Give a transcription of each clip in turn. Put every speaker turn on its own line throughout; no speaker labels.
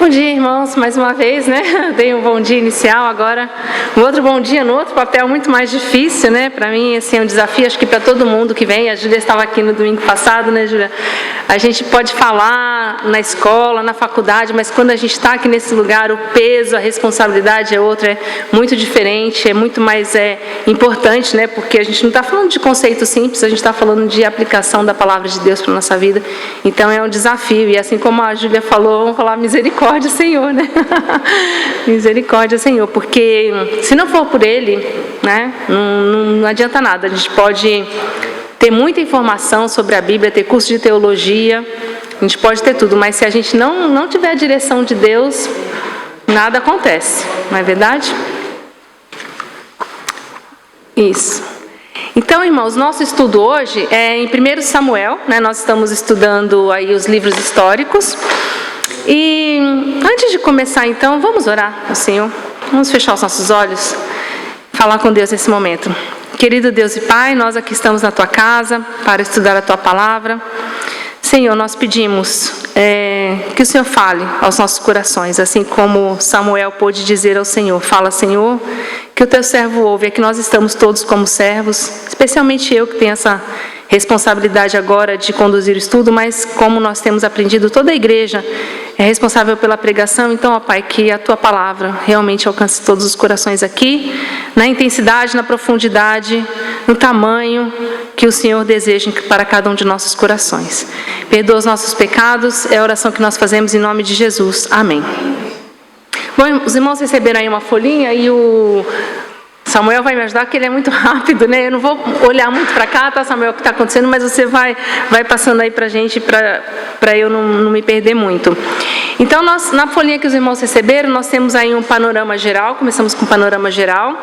Bom dia, irmãos, mais uma vez, né? Dei um bom dia inicial, agora um outro bom dia no outro papel muito mais difícil, né? Para mim, assim, é um desafio, acho que para todo mundo que vem. A Júlia estava aqui no domingo passado, né, Júlia? A gente pode falar na escola, na faculdade, mas quando a gente está aqui nesse lugar, o peso, a responsabilidade é outra, é muito diferente, é muito mais importante, né? Porque a gente não está falando de conceito simples, a gente está falando de aplicação da palavra de Deus para a nossa vida. Então, é um desafio. E assim como a Júlia falou, vamos falar misericórdia, Senhor, né? Misericórdia, Senhor, porque se não for por Ele, né, não adianta nada. A gente pode ter muita informação sobre a Bíblia, ter curso de teologia, a gente pode ter tudo, mas se a gente não tiver a direção de Deus, nada acontece, não é verdade? Isso. Então, irmãos, nosso estudo hoje é em 1 Samuel, né? Nós estamos estudando aí os livros históricos. E antes de começar, então, vamos orar ao Senhor. Vamos fechar os nossos olhos, falar com Deus nesse momento. Querido Deus e Pai, nós aqui estamos na Tua casa para estudar a Tua palavra. Senhor, nós pedimos que o Senhor fale aos nossos corações, assim como Samuel pôde dizer ao Senhor: fala, Senhor, que o Teu servo ouve. É que nós estamos todos como servos, especialmente eu que tenho essa responsabilidade agora de conduzir o estudo, mas como nós temos aprendido, toda a igreja é responsável pela pregação. Então, ó Pai, que a Tua palavra realmente alcance todos os corações aqui, na intensidade, na profundidade, no tamanho que o Senhor deseja para cada um de nossos corações. Perdoa os nossos pecados, é a oração que nós fazemos em nome de Jesus. Amém. Bom, os irmãos receberam aí uma folhinha e o Samuel vai me ajudar, porque ele é muito rápido, né? Eu não vou olhar muito para cá, tá, Samuel, o que está acontecendo, mas você vai passando aí para a gente, para eu não me perder muito. Então, na folhinha que os irmãos receberam, nós temos aí um panorama geral, começamos com um panorama geral.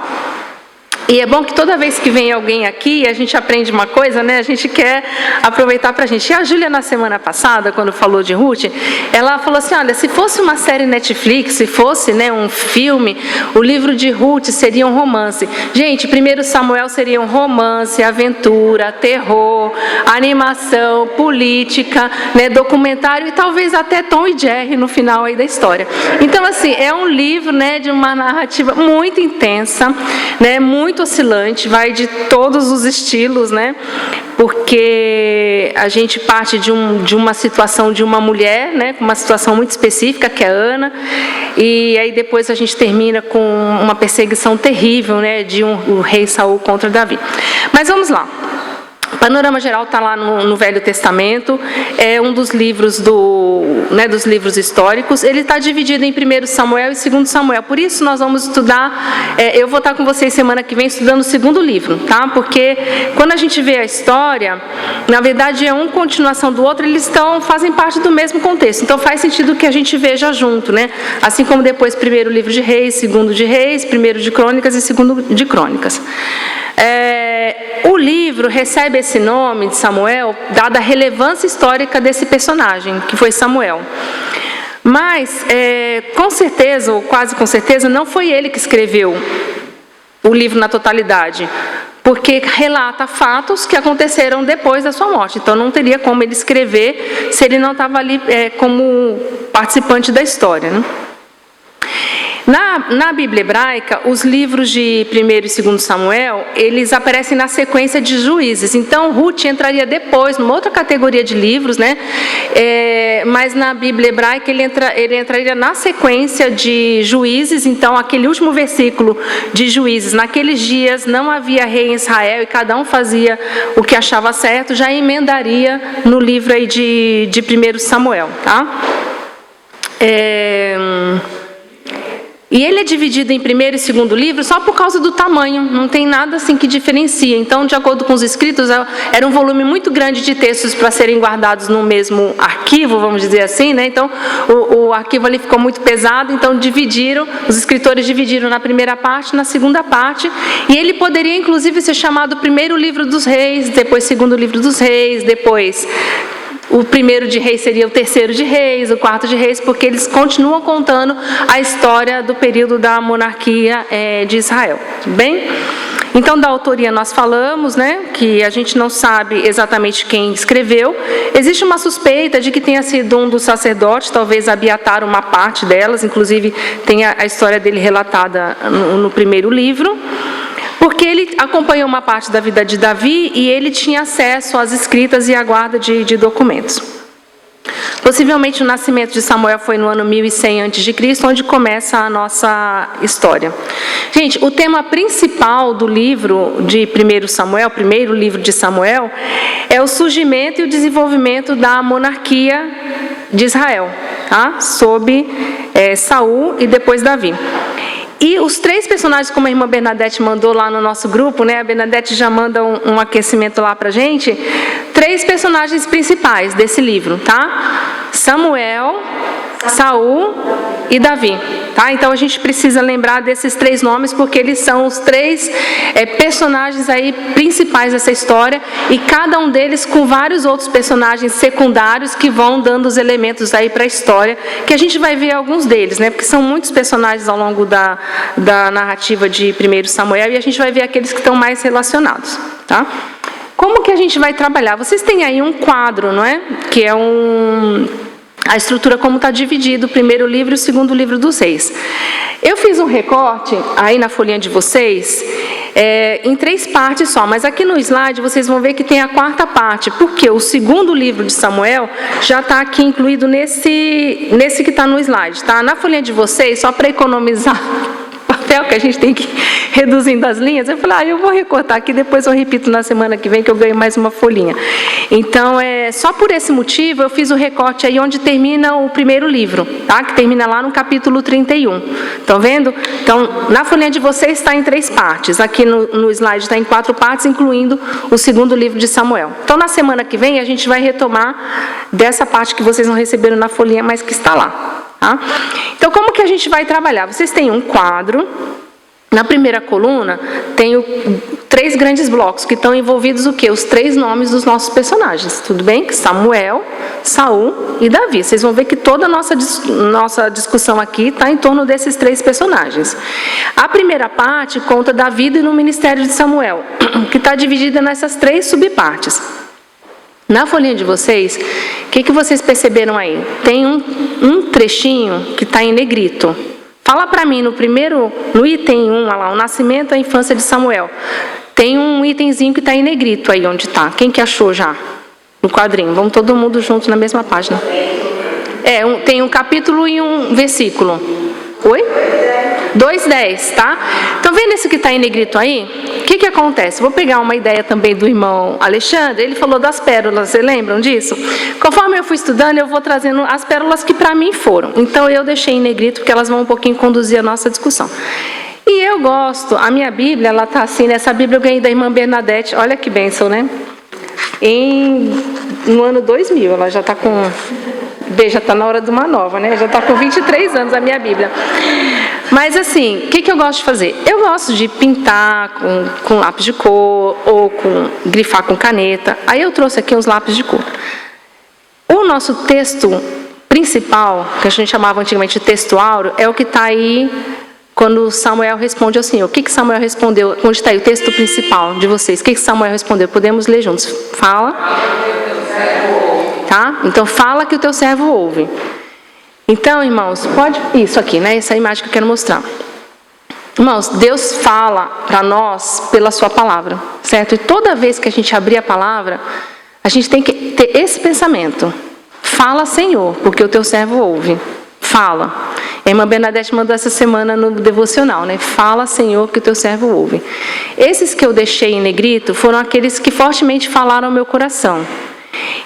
E é bom que toda vez que vem alguém aqui, a gente aprende uma coisa, né? A gente quer aproveitar para a gente. E a Júlia, na semana passada, quando falou de Ruth, ela falou assim: olha, se fosse uma série Netflix, se fosse, né, um filme, o livro de Ruth seria um romance. Gente, 1 Samuel seria um romance, aventura, terror, animação, política, né, documentário e talvez até Tom e Jerry no final aí da história. Então, assim, é um livro, né, de uma narrativa muito intensa, né, muito oscilante, vai de todos os estilos, né? Porque a gente parte de uma situação de uma mulher, né? Com uma situação muito específica, que é a Ana, e aí depois a gente termina com uma perseguição terrível, né? O rei Saul contra Davi. Mas vamos lá. O panorama geral está lá no Velho Testamento, é um dos livros dos livros históricos. Ele está dividido em 1 Samuel e 2 Samuel. Por isso nós vamos estudar, eu vou estar com vocês semana que vem estudando o segundo livro, tá? Porque quando a gente vê a história, na verdade é uma continuação do outro, eles fazem parte do mesmo contexto. Então faz sentido que a gente veja junto, né? Assim como depois primeiro livro de Reis, segundo de Reis, primeiro de Crônicas e segundo de Crônicas. O livro recebe esse nome de Samuel, dada a relevância histórica desse personagem, que foi Samuel. Mas, com certeza, ou quase com certeza, não foi ele que escreveu o livro na totalidade, porque relata fatos que aconteceram depois da sua morte. Então, não teria como ele escrever se ele não estava ali como participante da história, né? Na Bíblia hebraica, os livros de 1 e 2 Samuel, eles aparecem na sequência de Juízes. Então, Ruth entraria depois, numa outra categoria de livros, né? Mas na Bíblia hebraica, ele entraria na sequência de Juízes. Então, aquele último versículo de Juízes: naqueles dias não havia rei em Israel e cada um fazia o que achava certo, já emendaria no livro aí de 1 Samuel, tá? E ele é dividido em primeiro e segundo livro só por causa do tamanho, não tem nada assim que diferencia. Então, de acordo com os escritos, era um volume muito grande de textos para serem guardados no mesmo arquivo, vamos dizer assim, né? Então, o arquivo ali ficou muito pesado, então os escritores dividiram na primeira parte, na segunda parte, e ele poderia inclusive ser chamado primeiro livro dos reis, depois segundo livro dos reis, depois o primeiro de Reis seria o terceiro de Reis, o quarto de Reis, porque eles continuam contando a história do período da monarquia de Israel. Bem? Então, da autoria nós falamos, né, que a gente não sabe exatamente quem escreveu. Existe uma suspeita de que tenha sido um dos sacerdotes, talvez Abiatar, uma parte delas, inclusive tem a história dele relatada no primeiro livro, porque ele acompanhou uma parte da vida de Davi e ele tinha acesso às escritas e à guarda de documentos. Possivelmente o nascimento de Samuel foi no ano 1100 a.C., onde começa a nossa história. Gente, o tema principal do livro de 1 Samuel, primeiro livro de Samuel, é o surgimento e o desenvolvimento da monarquia de Israel, tá? Sob Saul e depois Davi. E os três personagens, como a irmã Bernadette mandou lá no nosso grupo, né? A Bernadette já manda um aquecimento lá pra gente. 3 personagens principais desse livro, tá? Samuel, Saul e Davi, tá? Então a gente precisa lembrar desses 3 nomes, porque eles são os 3 personagens aí principais dessa história, e cada um deles com vários outros personagens secundários que vão dando os elementos aí para a história, que a gente vai ver alguns deles, né? Porque são muitos personagens ao longo da narrativa de 1 Samuel, e a gente vai ver aqueles que estão mais relacionados, tá? Como que a gente vai trabalhar? Vocês têm aí um quadro, não é? Que é a estrutura como está dividido, o primeiro livro e o segundo livro dos reis. Eu fiz um recorte aí na folhinha de vocês, em 3 partes só, mas aqui no slide vocês vão ver que tem a 4ª parte, porque o segundo livro de Samuel já está aqui incluído nesse que está no slide, tá? Na folhinha de vocês, só para economizar papel, que a gente tem que ir reduzindo as linhas, eu falei, eu vou recortar aqui, depois eu repito na semana que vem, que eu ganho mais uma folhinha. Então, só por esse motivo, eu fiz o recorte aí onde termina o primeiro livro, tá? Que termina lá no capítulo 31. Estão vendo? Então, na folhinha de vocês está em 3 partes, aqui no slide está em 4 partes, incluindo o segundo livro de Samuel. Então, na semana que vem, a gente vai retomar dessa parte que vocês não receberam na folhinha, mas que está lá. Tá? Então, como que a gente vai trabalhar? Vocês têm um quadro, na primeira coluna tem 3 grandes blocos, que estão envolvidos o quê? Os 3 nomes dos nossos personagens, tudo bem? Samuel, Saul e Davi. Vocês vão ver que toda a nossa discussão aqui está em torno desses 3 personagens. A primeira parte conta da vida e no ministério de Samuel, que está dividida nessas 3 subpartes. Na folhinha de vocês, o que vocês perceberam aí? Tem um trechinho que está em negrito. Fala para mim, no item 1, lá, o nascimento e a infância de Samuel. Tem um itemzinho que está em negrito aí onde está. Quem que achou já? No quadrinho. Vamos todo mundo junto na mesma página. Tem um capítulo e um versículo. Oi? 2:10, tá? Então, vendo esse que está em negrito aí? O que acontece? Vou pegar uma ideia também do irmão Alexandre. Ele falou das pérolas, vocês lembram disso? Conforme eu fui estudando, eu vou trazendo as pérolas que para mim foram. Então, eu deixei em negrito, porque elas vão um pouquinho conduzir a nossa discussão. E eu gosto, a minha Bíblia, ela está assim, nessa Bíblia eu ganhei da irmã Bernadette. Olha que bênção, né? No ano 2000, ela já está com... já está na hora de uma nova, né? Já está com 23 anos a minha Bíblia. Mas assim, o que eu gosto de fazer? Eu gosto de pintar com lápis de cor ou grifar com caneta. Aí eu trouxe aqui uns lápis de cor. O nosso texto principal, que a gente chamava antigamente de texto áureo, é o que está aí quando Samuel responde ao Senhor. O que Samuel respondeu? Onde está aí o texto principal de vocês? O que Samuel respondeu? Podemos ler juntos. Fala. Tá? Então, fala que o teu servo ouve. Então, irmãos, isso aqui, né? Essa imagem que eu quero mostrar. Irmãos, Deus fala para nós pela sua palavra, certo? E toda vez que a gente abrir a palavra, a gente tem que ter esse pensamento. Fala, Senhor, porque o teu servo ouve. Fala. A irmã Bernadette mandou essa semana no devocional, né? Fala, Senhor, que o teu servo ouve. Esses que eu deixei em negrito foram aqueles que fortemente falaram ao meu coração.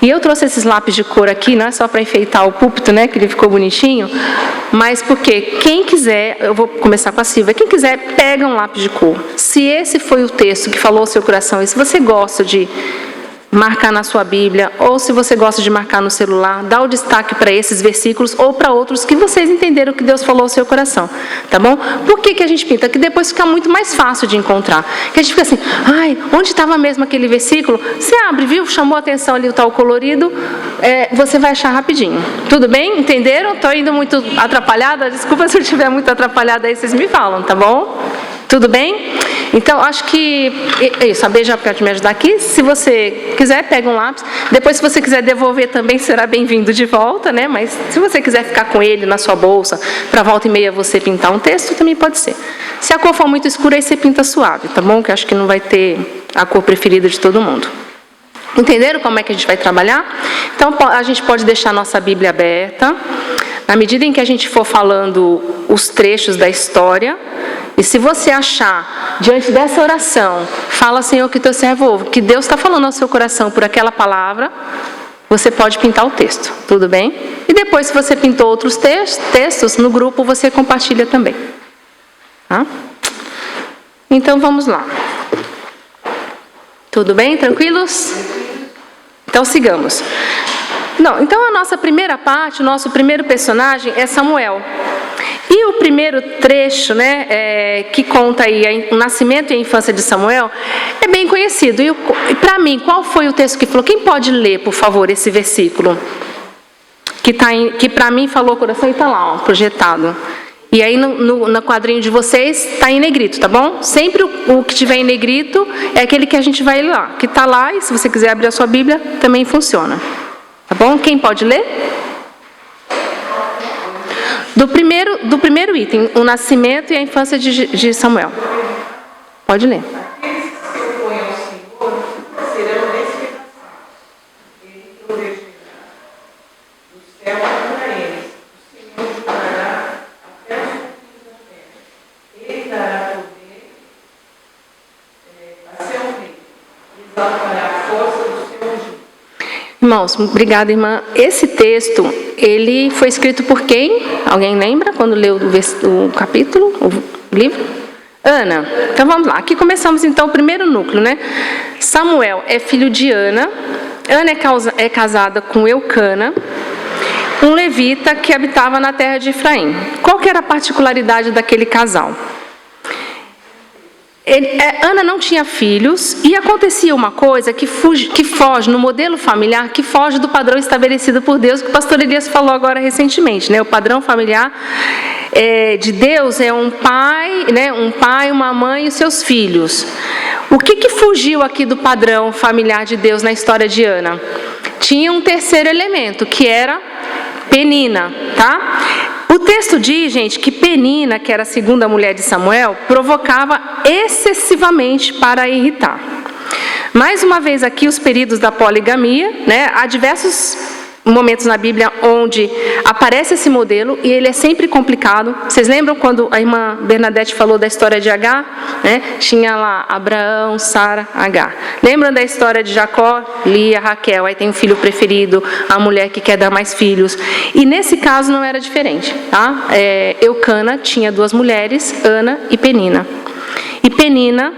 E eu trouxe esses lápis de cor aqui, não é só para enfeitar o púlpito, né, que ele ficou bonitinho, mas porque quem quiser, eu vou começar com a Silvia, quem quiser, pega um lápis de cor. Se esse foi o texto que falou ao seu coração, e se você gosta de marcar na sua Bíblia, ou se você gosta de marcar no celular, dá o destaque para esses versículos ou para outros que vocês entenderam que Deus falou ao seu coração, tá bom? Por que a gente pinta? Que depois fica muito mais fácil de encontrar. Que a gente fica assim, onde estava mesmo aquele versículo? Você abre, viu? Chamou a atenção ali o tal colorido, você vai achar rapidinho. Tudo bem? Entenderam? Estou indo muito atrapalhada? Desculpa se eu estiver muito atrapalhada aí, vocês me falam, tá bom? Tudo bem? Então, acho que isso, a B já pode me ajudar aqui. Se você quiser, pega um lápis. Depois, se você quiser devolver também, será bem-vindo de volta, né? Mas se você quiser ficar com ele na sua bolsa, para volta e meia você pintar um texto, também pode ser. Se a cor for muito escura, aí você pinta suave, tá bom? Que eu acho que não vai ter a cor preferida de todo mundo. Entenderam como é que a gente vai trabalhar? Então, a gente pode deixar a nossa Bíblia aberta. Na medida em que a gente for falando os trechos da história, e se você achar, diante dessa oração, fala, Senhor, que teu servo ouve, que Deus está falando ao seu coração por aquela palavra, você pode pintar o texto, tudo bem? E depois, se você pintou outros textos, no grupo você compartilha também. Tá? Então, vamos lá. Tudo bem? Tranquilos? Então, sigamos. Não, então, a nossa primeira parte, o nosso primeiro personagem é Samuel. E o primeiro trecho, né, que conta aí o nascimento e a infância de Samuel, é bem conhecido. E para mim, qual foi o texto que falou? Quem pode ler, por favor, esse versículo? Que para mim falou o coração e está lá, ó, projetado. E aí no quadrinho de vocês está em negrito, tá bom? Sempre o que tiver em negrito é aquele que a gente vai ler lá. Que está lá, e se você quiser abrir a sua Bíblia, também funciona. Tá bom? Quem pode ler? Do primeiro item, o nascimento e a infância de Samuel. Pode ler. Irmãos, obrigada, irmã. Esse texto, ele foi escrito por quem? Alguém lembra quando leu o capítulo, o livro? Ana. Então vamos lá. Aqui começamos então o primeiro núcleo, né? Samuel é filho de Ana. Ana é casada com Eucana, um levita que habitava na terra de Efraim. Qual que era a particularidade daquele casal? Ana não tinha filhos e acontecia uma coisa que foge no modelo familiar, que foge do padrão estabelecido por Deus, que o pastor Elias falou agora recentemente, né? O padrão familiar de Deus é um pai, né? Um pai, uma mãe e os seus filhos. O que fugiu aqui do padrão familiar de Deus na história de Ana? Tinha um terceiro elemento, que era Penina, tá? O texto diz, gente, que Penina, que era a segunda mulher de Samuel, provocava excessivamente para irritar. Mais uma vez aqui os períodos da poligamia, né? Há diversos momentos na Bíblia onde aparece esse modelo e ele é sempre complicado. Vocês lembram quando a irmã Bernadette falou da história de Agar? Né? Tinha lá Abraão, Sara, Agar. Lembram da história de Jacó, Lia, Raquel? Aí tem o filho preferido, a mulher que quer dar mais filhos. E nesse caso não era diferente. Tá? Eucana tinha duas mulheres, Ana e Penina. E Penina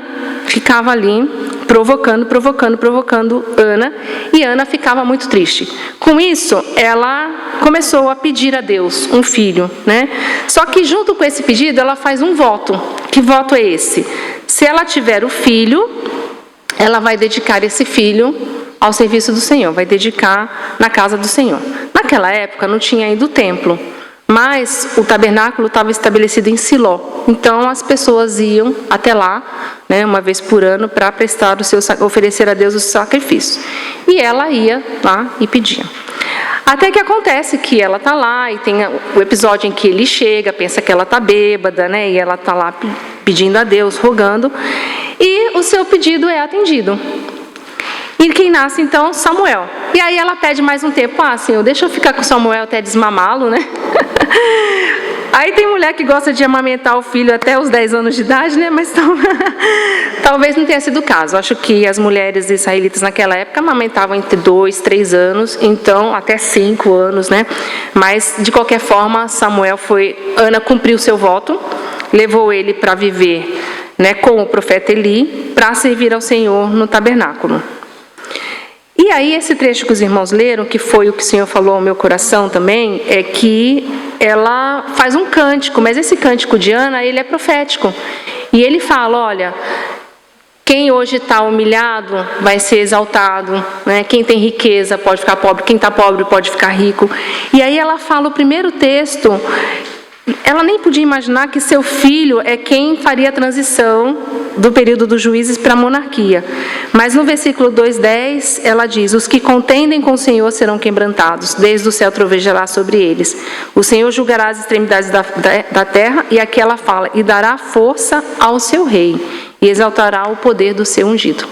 ficava ali provocando Ana, e Ana ficava muito triste. Com isso, ela começou a pedir a Deus um filho, né? Só que junto com esse pedido, ela faz um voto. Que voto é esse? Se ela tiver o filho, ela vai dedicar esse filho ao serviço do Senhor, vai dedicar na casa do Senhor. Naquela época não tinha ainda o templo, mas o tabernáculo estava estabelecido em Siló. Então as pessoas iam até lá, né, uma vez por ano, para oferecer a Deus o sacrifício. E ela ia lá e pedia. Até que acontece que ela está lá e tem o episódio em que ele chega, pensa que ela está bêbada, né, e ela está lá pedindo a Deus, rogando, e o seu pedido é atendido. E quem nasce, então, Samuel. E aí ela pede mais um tempo. Senhor, deixa eu ficar com Samuel até desmamá-lo, né? Aí tem mulher que gosta de amamentar o filho até os 10 anos de idade, né? Mas talvez não tenha sido o caso. Acho que as mulheres israelitas naquela época amamentavam entre 2, 3 anos, então até 5 anos, né? Mas, de qualquer forma, Ana cumpriu seu voto, levou ele para viver, né, com o profeta Eli, para servir ao Senhor no tabernáculo. E aí esse trecho que os irmãos leram, que foi o que o Senhor falou ao meu coração também, é que ela faz um cântico, mas esse cântico de Ana, ele é profético. E ele fala, olha, quem hoje está humilhado vai ser exaltado, né? Quem tem riqueza pode ficar pobre, quem está pobre pode ficar rico. E aí ela fala o primeiro texto ela nem podia imaginar que seu filho é quem faria a transição do período dos juízes para a monarquia. Mas no versículo 2:10, ela diz: os que contendem com o Senhor serão quebrantados, desde o céu trovejará sobre eles. O Senhor julgará as extremidades da terra, e aqui ela fala, e dará força ao seu rei, e exaltará o poder do seu ungido.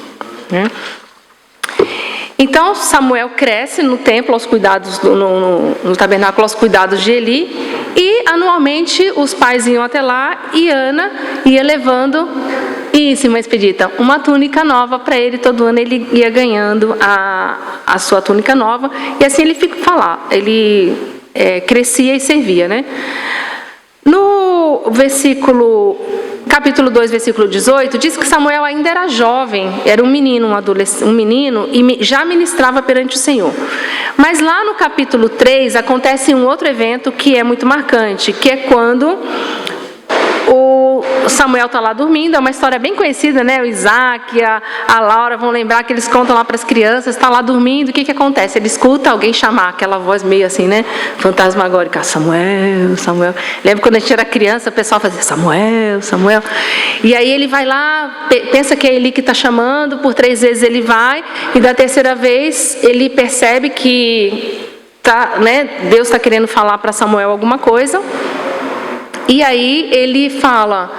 Então Samuel cresce no templo, aos cuidados no tabernáculo, aos cuidados de Eli, e anualmente os pais iam até lá e Ana ia levando, isso, irmã Expedita, uma túnica nova para ele. Todo ano ele ia ganhando a sua túnica nova, e assim ele crescia e servia, né? No capítulo 2, versículo 18, diz que Samuel ainda era jovem, era um menino, um menino, e já ministrava perante o Senhor. Mas lá no capítulo 3 acontece um outro evento que é muito marcante, que é quando o Samuel está lá dormindo. É uma história bem conhecida, né? O Isaac e a Laura vão lembrar que eles contam lá para as crianças. Está lá dormindo, o que acontece? Ele escuta alguém chamar, aquela voz meio assim, né? Fantasmagórica: Samuel, Samuel. Lembra quando a gente era criança, o pessoal fazia Samuel, Samuel. E aí ele vai lá, pensa que é Eli que está chamando, por 3 vezes ele vai, e da terceira vez ele percebe que Deus está querendo falar para Samuel alguma coisa. E aí ele fala,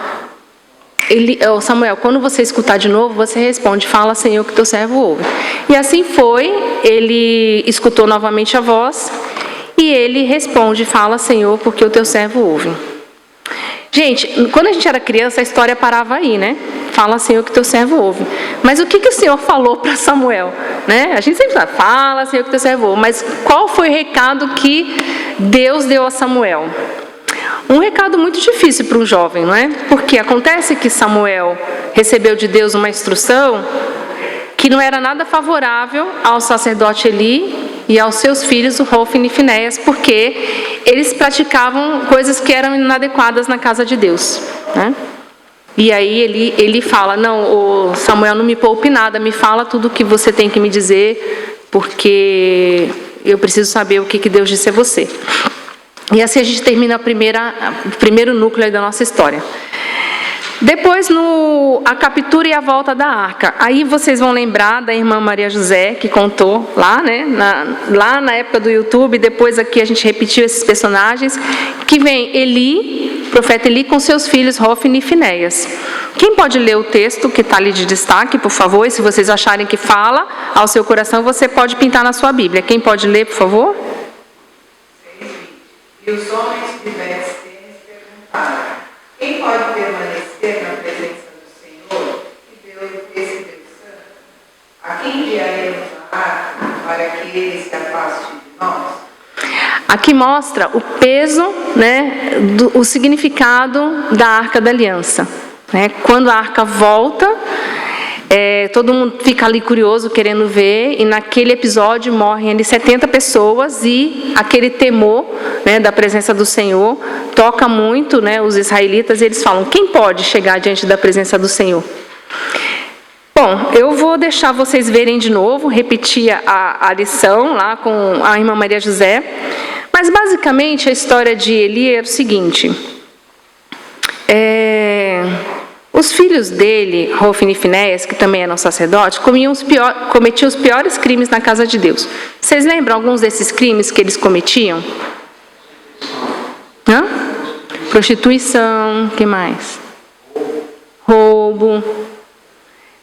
Samuel, quando você escutar de novo, você responde: fala, Senhor, que teu servo ouve. E assim foi, ele escutou novamente a voz, e ele responde: fala, Senhor, porque o teu servo ouve. Gente, quando a gente era criança, a história parava aí, né? Fala, Senhor, que teu servo ouve. Mas o que o Senhor falou para Samuel? Né? A gente sempre fala: fala, Senhor, que teu servo ouve. Mas qual foi o recado que Deus deu a Samuel? Um recado muito difícil para um jovem, não é? Porque acontece que Samuel recebeu de Deus uma instrução que não era nada favorável ao sacerdote Eli e aos seus filhos, o Hofni e Finéias, porque eles praticavam coisas que eram inadequadas na casa de Deus, né? E aí ele fala: não, Samuel, não me poupe nada, me fala tudo o que você tem que me dizer, porque eu preciso saber o que Deus disse a você. E assim a gente termina o primeiro núcleo aí da nossa história. Depois, a captura e a volta da arca. Aí vocês vão lembrar da irmã Maria José, que contou lá, né? Lá na época do YouTube. Depois aqui a gente repetiu esses personagens. Que vem Eli, profeta Eli, com seus filhos Hofni e Finéias. Quem pode ler o texto que está ali de destaque, por favor? E se vocês acharem que fala ao seu coração, você pode pintar na sua Bíblia. Quem pode ler, por favor?
E os homens de Bersêmes perguntaram: quem pode permanecer na presença do Senhor, esse Deus Santo? A quem enviaremos a arca para que ele se afaste de nós?
Aqui mostra o peso, né, o significado da Arca da Aliança, né? Quando a arca volta, todo mundo fica ali curioso, querendo ver, e naquele episódio morrem ali 70 pessoas, e aquele temor, né, da presença do Senhor toca muito, né, os israelitas, e eles falam: quem pode chegar diante da presença do Senhor? Bom, eu vou deixar vocês verem de novo, repetir a lição lá com a irmã Maria José, mas basicamente a história de Eli era o seguinte: os filhos dele, Hofni e Finéias, que também eram sacerdotes, cometiam os piores crimes na casa de Deus. Vocês lembram alguns desses crimes que eles cometiam? Prostituição, o que mais? Roubo.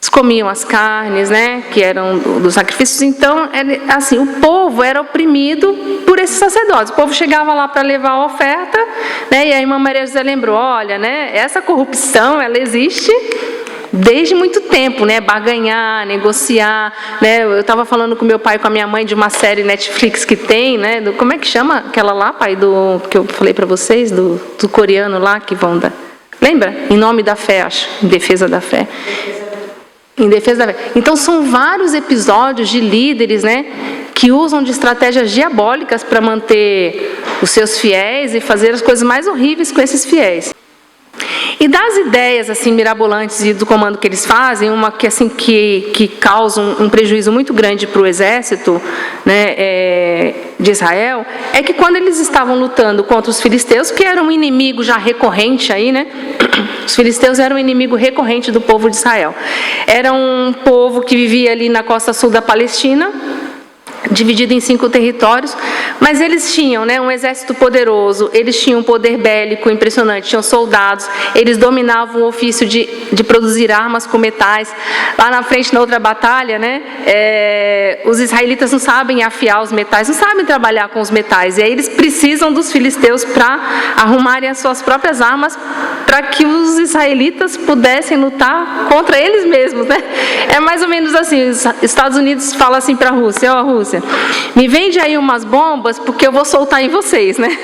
Eles comiam as carnes, né, que eram dos sacrifícios. Então, assim, o povo era oprimido por esses sacerdotes. O povo chegava lá para levar a oferta, né, e a irmã Maria José lembrou: olha, né, essa corrupção, ela existe desde muito tempo, né, barganhar, negociar, né. Eu estava falando com meu pai e com a minha mãe de uma série Netflix que tem, né, como é que chama aquela lá, pai, que eu falei para vocês, do coreano lá, que vão dar, lembra? Em Nome da Fé, acho, em Defesa da Fé. Em defesa da fé. Então são vários episódios de líderes, né, que usam de estratégias diabólicas para manter os seus fiéis e fazer as coisas mais horríveis com esses fiéis. E das ideias assim mirabolantes e do comando que eles fazem, uma que assim que causa um prejuízo muito grande para o exército, né, de Israel, é que quando eles estavam lutando contra os filisteus, que era um inimigo já recorrente aí, né? Os filisteus eram um inimigo recorrente do povo de Israel. Era um povo que vivia ali na costa sul da Palestina, dividido em 5 territórios, mas eles tinham, né, um exército poderoso, eles tinham um poder bélico impressionante, tinham soldados, eles dominavam o ofício de produzir armas com metais. Lá na frente, na outra batalha, né, os israelitas não sabem afiar os metais, não sabem trabalhar com os metais, e aí eles precisam dos filisteus para arrumarem as suas próprias armas, para que os israelitas pudessem lutar contra eles mesmos, né? É mais ou menos assim, os Estados Unidos falam assim para a Rússia: ó, Rússia, me vende aí umas bombas, porque eu vou soltar em vocês, né?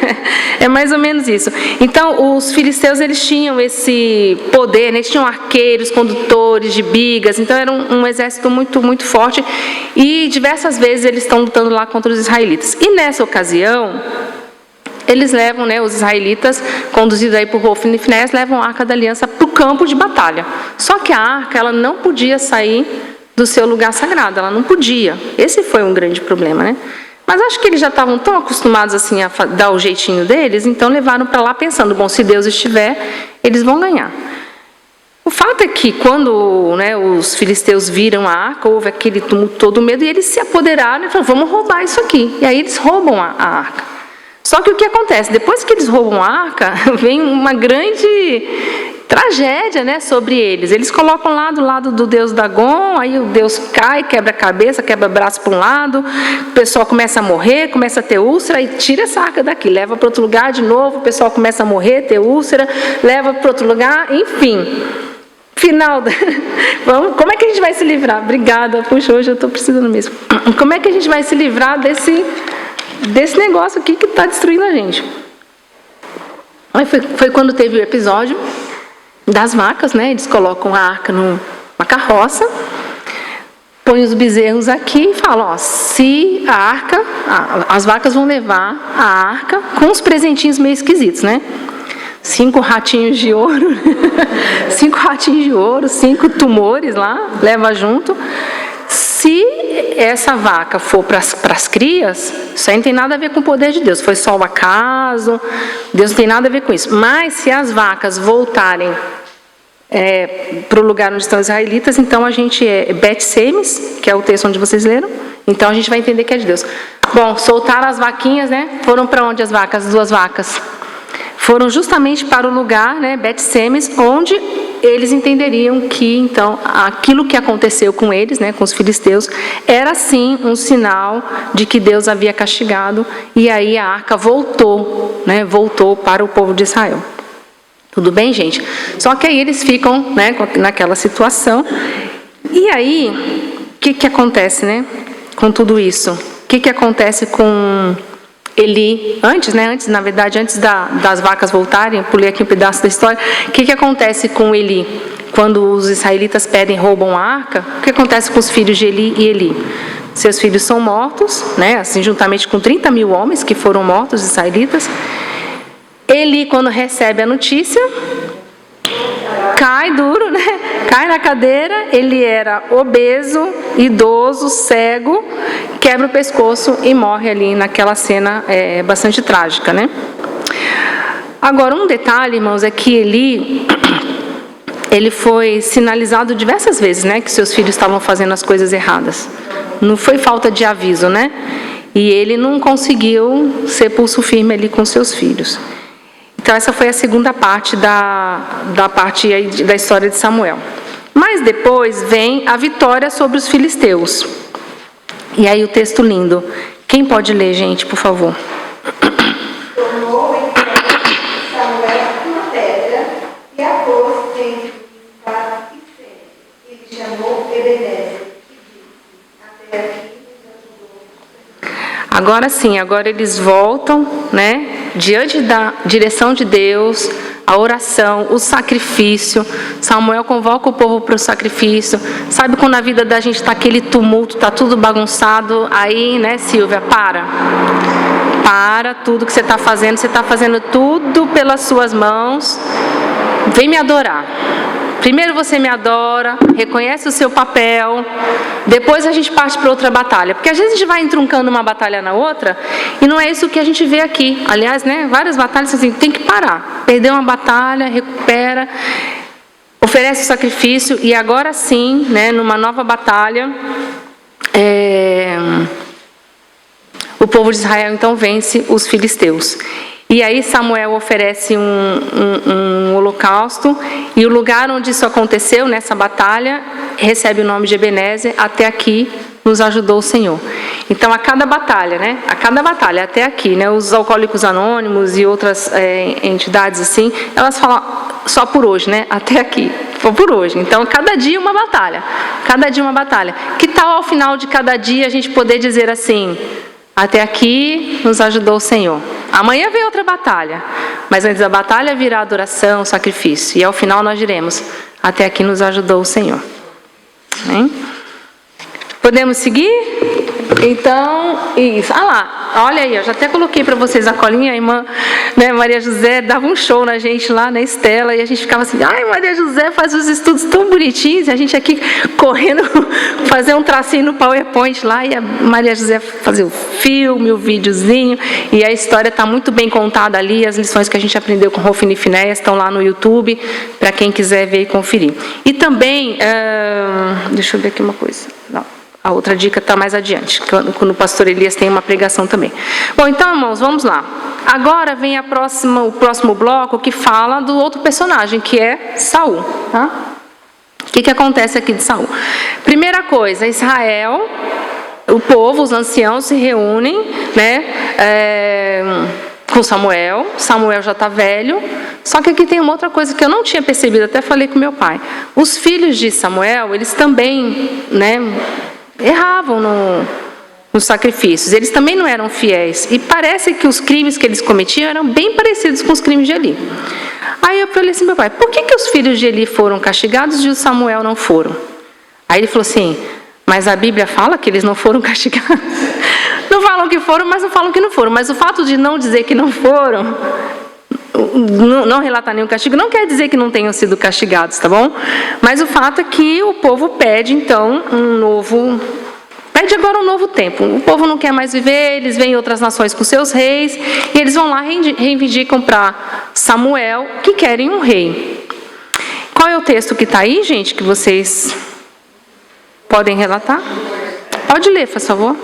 É mais ou menos isso. Então, os filisteus, eles tinham esse poder, né? Eles tinham arqueiros, condutores de bigas, então era um exército muito, muito forte, e diversas vezes eles estão lutando lá contra os israelitas. E nessa ocasião, eles levam, né, os israelitas, conduzidos aí por Hofni e Finéias, levam a Arca da Aliança para o campo de batalha. Só que a arca, ela não podia sair do seu lugar sagrado, ela não podia. Esse foi um grande problema, né? Mas acho que eles já estavam tão acostumados assim a dar o jeitinho deles, então levaram para lá pensando: bom, se Deus estiver, eles vão ganhar. O fato é que quando, né, os filisteus viram a arca, houve aquele tumulto, todo medo, e eles se apoderaram e falaram: vamos roubar isso aqui. E aí eles roubam a arca. Só que o que acontece? Depois que eles roubam a arca, vem uma grande tragédia, né, sobre eles. Eles colocam lá do lado do deus Dagon, aí o deus cai, quebra a cabeça, quebra o braço para um lado, o pessoal começa a morrer, começa a ter úlcera, e tira essa arca daqui, leva para outro lugar de novo, o pessoal começa a morrer, ter úlcera, leva para outro lugar, enfim. Final, como é que a gente vai se livrar? Obrigada, puxa, hoje eu estou precisando mesmo. Como é que a gente vai se livrar desse negócio aqui que está destruindo a gente? Aí foi quando teve o episódio das vacas, né? Eles colocam a arca numa carroça, põem os bezerros aqui e falam: ó, se a arca, as vacas vão levar a arca com uns presentinhos meio esquisitos, né? 5 ratinhos de ouro, 5 ratinhos de ouro, 5 tumores lá, leva junto. Se essa vaca for para as crias, isso aí não tem nada a ver com o poder de Deus, foi só o acaso, Deus não tem nada a ver com isso. Mas se as vacas voltarem para o lugar onde estão os israelitas, então a gente Bet-Semes, que é o texto onde vocês leram, então a gente vai entender que é de Deus. Bom, soltaram as vaquinhas, né? Foram para onde as vacas? As 2 vacas. Foram justamente para o lugar, né, Bet-Semes, onde eles entenderiam que, então, aquilo que aconteceu com eles, né, com os filisteus, era sim um sinal de que Deus havia castigado, e aí a arca voltou, né, voltou para o povo de Israel. Tudo bem, gente? Só que aí eles ficam, né, naquela situação, e aí, o que acontece, né, com tudo isso? O que acontece com Eli, antes, na verdade, antes das vacas voltarem, pulei aqui um pedaço da história, o que acontece com Eli? Quando os israelitas pedem, roubam a arca, o que acontece com os filhos de Eli e Eli? Seus filhos são mortos, né, assim, juntamente com 30 mil homens que foram mortos, israelitas. Eli, quando recebe a notícia, cai duro, né? Cai na cadeira. Ele era obeso, idoso, cego, quebra o pescoço e morre ali naquela cena bastante trágica, né? Agora, um detalhe, irmãos, é que ele foi sinalizado diversas vezes, né, que seus filhos estavam fazendo as coisas erradas. Não foi falta de aviso, né? E ele não conseguiu ser pulso firme ali com seus filhos. Então, essa foi a segunda parte da parte aí da história de Samuel. Mas depois vem a vitória sobre os filisteus. E aí o texto lindo. Quem pode ler, gente, por favor?
Tomou então Samuel uma pedra e a pôs entre Mispa e Sem, e lhe chamou Ebenezer, que disse: até aqui nos ajudou.
Agora sim, agora eles voltam, né? Diante da direção de Deus, a oração, o sacrifício. Samuel convoca o povo para o sacrifício. Sabe quando a vida da gente está aquele tumulto, está tudo bagunçado? Aí, né, Silvia, para tudo que você está fazendo tudo pelas suas mãos. vem me adorar. Primeiro você me adora, reconhece o seu papel, depois a gente parte para outra batalha. Porque às vezes a gente vai entruncando uma batalha na outra, e não é isso que a gente vê aqui. Aliás, né, várias batalhas assim, tem que parar. Perdeu uma batalha, recupera, oferece o sacrifício, e agora sim, né, numa nova batalha, o povo de Israel então vence os filisteus. E aí Samuel oferece um holocausto, e o lugar onde isso aconteceu, nessa batalha, recebe o nome de Ebenezer, até aqui nos ajudou o Senhor. Então a cada batalha, né? A cada batalha, até aqui, né? Os Alcoólicos Anônimos e outras entidades assim, elas falam só por hoje, né? Até aqui, só por hoje. Então cada dia uma batalha, cada dia uma batalha. Que tal ao final de cada dia a gente poder dizer assim: até aqui nos ajudou o Senhor. Amanhã vem outra batalha, mas antes da batalha virá adoração, sacrifício. E ao final nós diremos: até aqui nos ajudou o Senhor. Hein? Podemos seguir? Então, isso. Ah lá, olha aí, eu já até coloquei para vocês a colinha. A irmã, né, Maria José dava um show na gente lá na Estela, e a gente ficava assim: ai, Maria José faz os estudos tão bonitinhos, e a gente aqui correndo fazer um tracinho no PowerPoint lá, e a Maria José fazia o filme, o videozinho, e a história está muito bem contada ali. As lições que a gente aprendeu com Rofini e Finéias estão lá no YouTube, para quem quiser ver e conferir. E também, deixa eu ver aqui uma coisa. Não. A outra dica está mais adiante, quando o pastor Elias tem uma pregação também. Bom, então, irmãos, vamos lá. Agora vem o próximo bloco, que fala do outro personagem, que é Saul. Tá? O que acontece aqui de Saul? Primeira coisa, Israel, o povo, os anciãos se reúnem, né, com Samuel. Samuel já está velho. Só que aqui tem uma outra coisa que eu não tinha percebido, até falei com meu pai. Os filhos de Samuel, eles também, né, erravam nos sacrifícios. Eles também não eram fiéis. E parece que os crimes que eles cometiam eram bem parecidos com os crimes de Eli. Aí eu falei assim, meu pai, por que os filhos de Eli foram castigados e os Samuel não foram? Aí ele falou assim: mas a Bíblia fala que eles não foram castigados. Não falam que foram, mas não falam que não foram. Mas o fato de não dizer que não foram, não relatar nenhum castigo, não quer dizer que não tenham sido castigados, tá bom? Mas o fato é que o povo pede, então, pede agora um novo tempo. O povo não quer mais viver, eles veem outras nações com seus reis, e eles vão lá e reivindicam para Samuel que querem um rei. Qual é o texto que está aí, gente, que vocês podem relatar? Pode ler, por favor.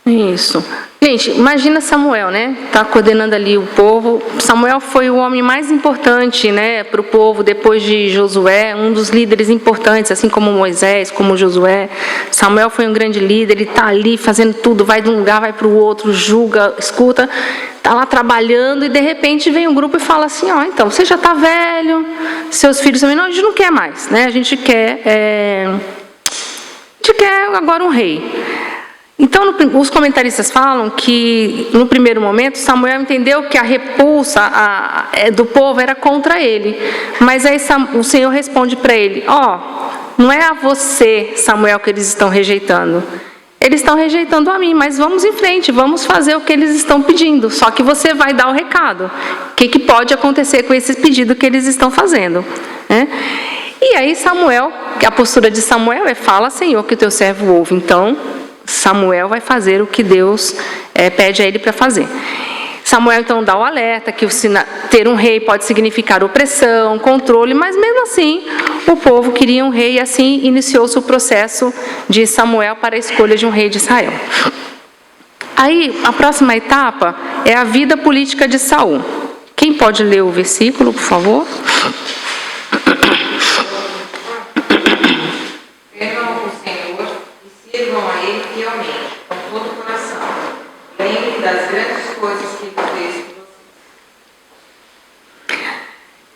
Isso. Gente, imagina Samuel, né? Está coordenando ali o povo. Samuel foi o homem mais importante, né, para o povo depois de Josué, um dos líderes importantes, assim como Moisés, como Josué. Samuel foi um grande líder, ele está ali fazendo tudo, vai de um lugar, vai para o outro, julga, escuta, está lá trabalhando, e de repente vem um grupo e fala assim: ó, então, você já está velho, seus filhos também, não, a gente não quer mais, né? A gente quer agora um rei. Então, os comentaristas falam que, no primeiro momento, Samuel entendeu que a repulsa do povo era contra ele. Mas aí o Senhor responde para ele: não é a você, Samuel, que eles estão rejeitando. Eles estão rejeitando a mim, mas vamos em frente, vamos fazer o que eles estão pedindo. Só que você vai dar o recado. O que pode acontecer com esse pedido que eles estão fazendo, né? E aí Samuel, a postura de Samuel é: fala, Senhor, que o teu servo ouve. Então, Samuel vai fazer o que Deus pede a ele para fazer. Samuel então dá o alerta que ter um rei pode significar opressão, controle, mas mesmo assim o povo queria um rei, e assim iniciou-se o processo de Samuel para a escolha de um rei de Israel. Aí a próxima etapa é a vida política de Saul. Quem pode ler o versículo, por favor?
Sirvam a ele fielmente, com todo o coração. Lembrem das grandes coisas que ele fez por vocês.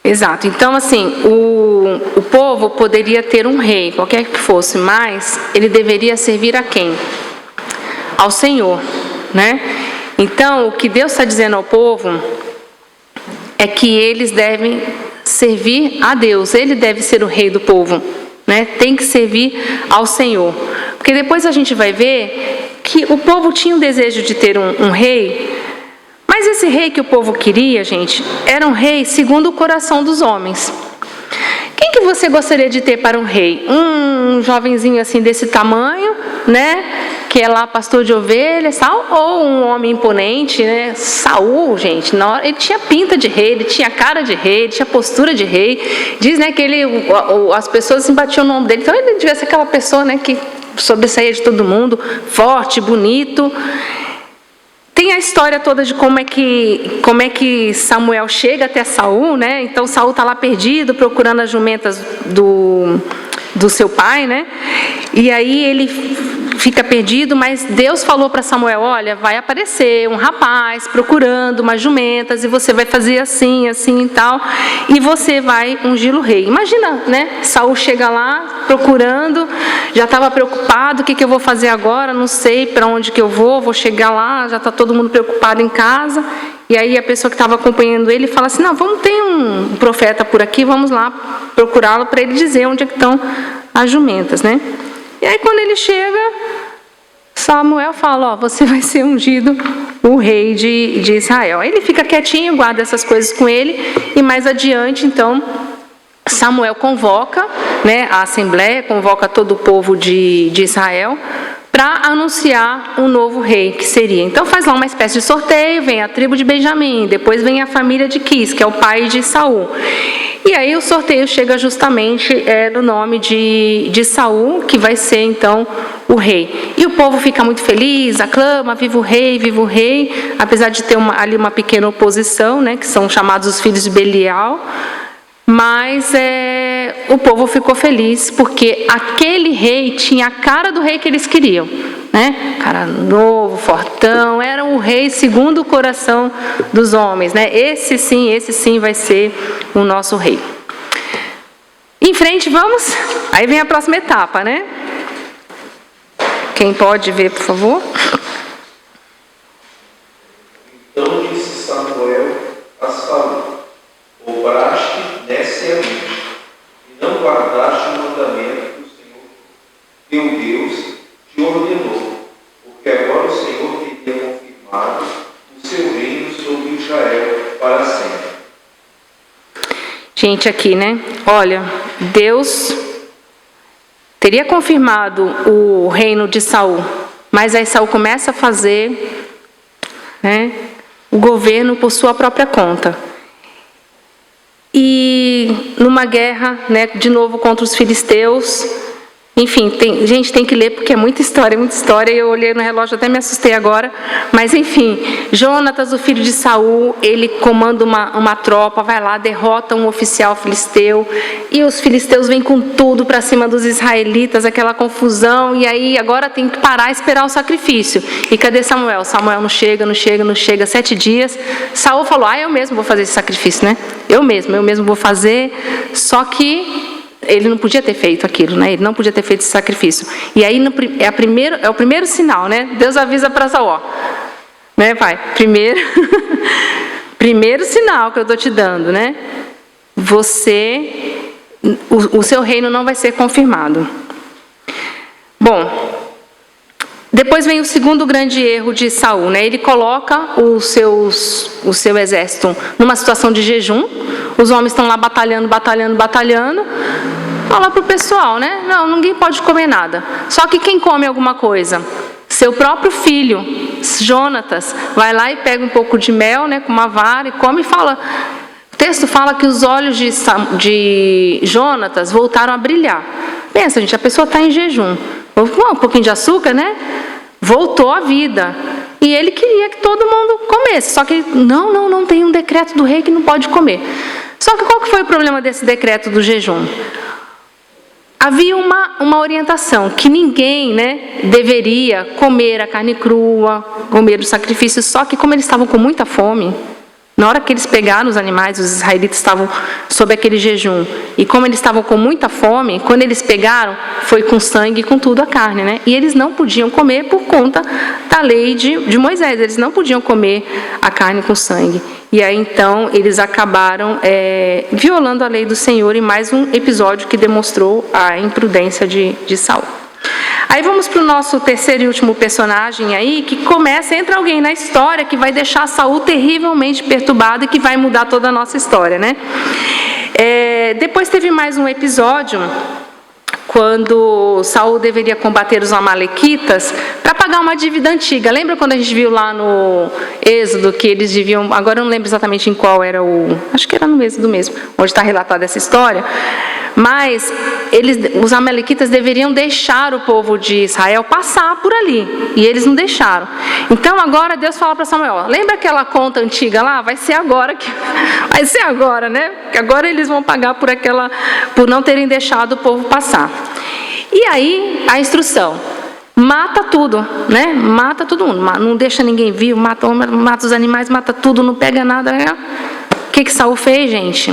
Exato. Então, assim, o povo poderia ter um rei, qualquer que fosse, mas ele deveria servir a quem? Ao Senhor, né? Então, o que Deus está dizendo ao povo é que eles devem servir a Deus. Ele deve ser o rei do povo, né? Tem que servir ao Senhor. Porque depois a gente vai ver que o povo tinha o desejo de ter um rei, mas esse rei que o povo queria, gente, era um rei segundo o coração dos homens. Quem que você gostaria de ter para um rei? Um jovenzinho assim desse tamanho, né? Que é lá pastor de ovelhas, tal, ou um homem imponente, né? Saul, gente, na hora, ele tinha pinta de rei, ele tinha cara de rei, ele tinha postura de rei. Diz, né, que as pessoas simpatiam no nome dele. Então ele devia ser aquela pessoa, né, que sobressaía de todo mundo, forte, bonito. Tem a história toda de como é que Samuel chega até Saul, né? Então Saul está lá perdido, procurando as jumentas do seu pai, né? E aí ele fica perdido, mas Deus falou para Samuel: olha, vai aparecer um rapaz procurando umas jumentas e você vai fazer assim, assim e tal, e você vai ungir o rei. Imagina, né? Saul chega lá procurando, já estava preocupado: o que eu vou fazer agora? Não sei para onde que eu vou chegar lá, já está todo mundo preocupado em casa. E aí a pessoa que estava acompanhando ele fala assim: não, vamos ter um profeta por aqui, vamos lá procurá-lo para ele dizer onde é que estão as jumentas, né? E aí quando ele chega, Samuel fala: ó, você vai ser ungido o rei de Israel. Aí ele fica quietinho, guarda essas coisas com ele, e mais adiante, então, Samuel convoca, né, a assembleia, convoca todo o povo de Israel para anunciar um novo rei que seria. Então faz lá uma espécie de sorteio, vem a tribo de Benjamim, depois vem a família de Quis, que é o pai de Saul. E aí o sorteio chega justamente no nome de Saul, que vai ser então o rei. E o povo fica muito feliz, aclama: viva o rei, apesar de ter ali uma pequena oposição, né, que são chamados os filhos de Belial. Mas o povo ficou feliz porque aquele rei tinha a cara do rei que eles queriam, né? Cara novo, fortão, era o rei segundo o coração dos homens, né? Esse sim vai ser o nosso rei. Em frente, vamos? Aí vem a próxima etapa, né? Quem pode ver, por favor?
Então disse Samuel a Saul: obraste neciamente, e não guardaste o mandamento que o Senhor, teu Deus, te ordenou, porque agora o Senhor teria confirmado o seu reino sobre Israel para sempre.
Gente, aqui, né? Olha, Deus teria confirmado o reino de Saul, mas aí Saul começa a fazer, né, o governo por sua própria conta. E numa guerra, né, de novo contra os filisteus. Enfim, gente, tem que ler porque é muita história. Eu olhei no relógio, até me assustei agora. Mas enfim, Jonatas, o filho de Saul, ele comanda uma tropa, vai lá, derrota um oficial filisteu. E os filisteus vêm com tudo para cima dos israelitas, aquela confusão. E aí agora tem que parar e esperar o sacrifício. E cadê Samuel? Samuel não chega. 7 dias. Saul falou: eu mesmo vou fazer esse sacrifício, né? Eu mesmo vou fazer. Só que ele não podia ter feito aquilo, né? Ele não podia ter feito esse sacrifício. E aí é o primeiro sinal, né? Deus avisa para Saul, né, pai? Primeiro sinal que eu estou te dando, né? O seu reino não vai ser confirmado. Bom, depois vem o segundo grande erro de Saul, né? Ele coloca o seu exército numa situação de jejum. Os homens estão lá batalhando. Fala para o pessoal, né? Não, ninguém pode comer nada. Só que quem come alguma coisa? Seu próprio filho, Jonatas, vai lá e pega um pouco de mel, né, com uma vara e come e fala. O texto fala que os olhos de Jonatas voltaram a brilhar. Pensa, gente, a pessoa está em jejum. Um pouquinho de açúcar, né? Voltou à vida. E ele queria que todo mundo comesse. Só que não tem um decreto do rei que não pode comer. Só que qual que foi o problema desse decreto do jejum? Havia uma orientação que ninguém, né, deveria comer a carne crua, comer o sacrifício. Só que como eles estavam com muita fome, na hora que eles pegaram os animais, os israelitas estavam sob aquele jejum. E como eles estavam com muita fome, quando eles pegaram, foi com sangue e com tudo a carne, né? E eles não podiam comer por conta da lei de Moisés. Eles não podiam comer a carne com sangue. E aí, então, eles acabaram violando a lei do Senhor em mais um episódio que demonstrou a imprudência de Saul. Aí vamos para o nosso terceiro e último personagem aí, que entra alguém na história que vai deixar Saul terrivelmente perturbado e que vai mudar toda a nossa história, né? Depois teve mais um episódio quando Saul deveria combater os amalequitas para pagar uma dívida antiga. Lembra quando a gente viu lá no Êxodo que eles deviam, agora eu não lembro exatamente em qual era acho que era no Êxodo mesmo, onde está relatada essa história, mas os amalequitas deveriam deixar o povo de Israel passar por ali, e eles não deixaram. Então agora Deus fala para Samuel, lembra aquela conta antiga lá? Vai ser agora, né? Porque agora eles vão pagar por não terem deixado o povo passar. E aí, a instrução, mata tudo, né? Mata todo mundo, não deixa ninguém vivo, mata os animais, mata tudo, não pega nada. Né? O que Saul fez, gente?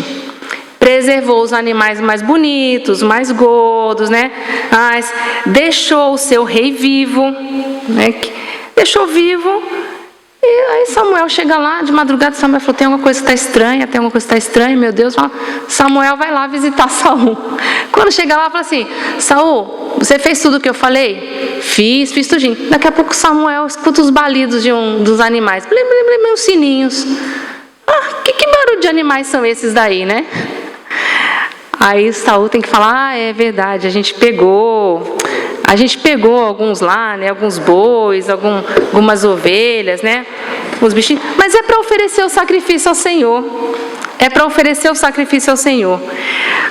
Preservou os animais mais bonitos, mais gordos, né? Mas deixou o seu rei vivo, né? Deixou vivo. E aí Samuel chega lá, de madrugada, Samuel falou, tem alguma coisa que está estranha, meu Deus. Samuel vai lá visitar Saul. Quando chega lá, fala assim, Saul, você fez tudo o que eu falei? Fiz tudinho. Daqui a pouco Samuel escuta os balidos dos animais, uns sininhos. Que barulho de animais são esses daí, né? Aí Saul tem que falar, é verdade, a gente pegou alguns lá, né, alguns bois, algumas ovelhas, né, os bichinhos, mas é para oferecer o sacrifício ao Senhor.